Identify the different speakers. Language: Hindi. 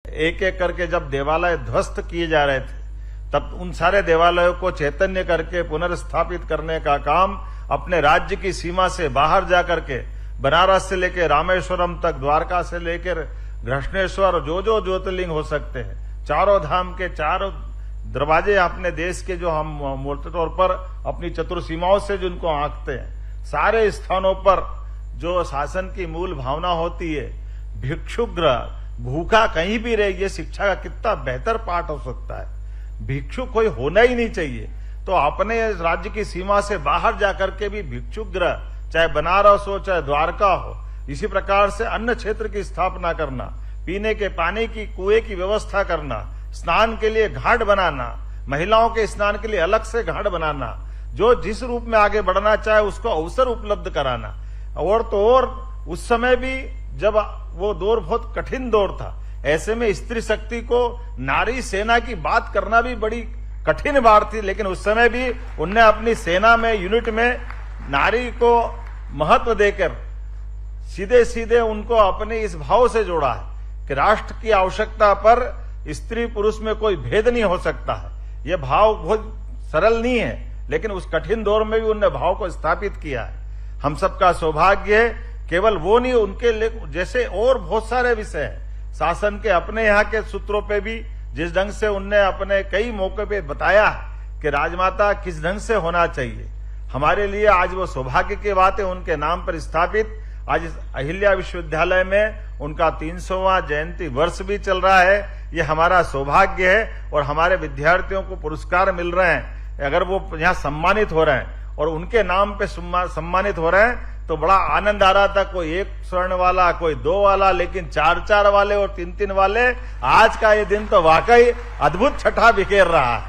Speaker 1: एक एक करके जब देवालय ध्वस्त किए जा रहे थे, तब उन सारे देवालयों को चैतन्य करके पुनर्स्थापित करने का काम अपने राज्य की सीमा से बाहर जाकर के बनारस से लेकर रामेश्वरम तक, द्वारका से लेकर घृष्णेश्वर, जो जो ज्योतिर्लिंग हो सकते हैं, चारों धाम के चारों दरवाजे अपने देश के जो हम मोटे तौर पर अपनी चतुर्सीमाओं से जिनको आंकते हैं, सारे स्थानों पर जो शासन की मूल भावना होती है, भिक्षुगृह, भूखा कहीं भी रहे, ये शिक्षा का कितना बेहतर पाठ हो सकता है। भिक्षु कोई होना ही नहीं चाहिए, तो अपने राज्य की सीमा से बाहर जाकर के भी भिक्षुगृह, चाहे बनारस हो चाहे द्वारका हो, इसी प्रकार से अन्न क्षेत्र की स्थापना करना, पीने के पानी की कुएं की व्यवस्था करना, स्नान के लिए घाट बनाना, महिलाओं के स्नान के लिए अलग से घाट बनाना, जो जिस रूप में आगे बढ़ना चाहे उसको अवसर उपलब्ध कराना। और तो और उस समय भी जब वो दौर बहुत कठिन दौर था, ऐसे में स्त्री शक्ति को, नारी सेना की बात करना भी बड़ी कठिन बात थी, लेकिन उस समय भी उनने अपनी सेना में, यूनिट में नारी को महत्व देकर सीधे सीधे उनको अपने इस भाव से जोड़ा है कि राष्ट्र की आवश्यकता पर स्त्री पुरुष में कोई भेद नहीं हो सकता है। यह भाव बहुत सरल नहीं है, लेकिन उस कठिन दौर में भी उनने भाव को स्थापित किया है। हम सबका सौभाग्य है, केवल वो नहीं, उनके जैसे और बहुत सारे विषय हैं। शासन के अपने यहाँ के सूत्रों पे भी जिस ढंग से उनने अपने कई मौके पे बताया कि राजमाता किस ढंग से होना चाहिए, हमारे लिए आज वो सौभाग्य की बात है। उनके नाम पर स्थापित आज अहिल्या विश्वविद्यालय में उनका 300वां जयंती वर्ष भी चल रहा है। ये हमारा सौभाग्य है और हमारे विद्यार्थियों को पुरस्कार मिल रहे हैं। अगर वो यहाँ सम्मानित हो रहे हैं और उनके नाम पे सम्मानित हो रहे हैं तो बड़ा आनंद आ रहा था। कोई 1 स्वर्ण वाला, कोई 2 वाला, लेकिन 4-4 वाले और 3-3 वाले। आज का ये दिन तो वाकई अद्भुत छठा बिखेर रहा है।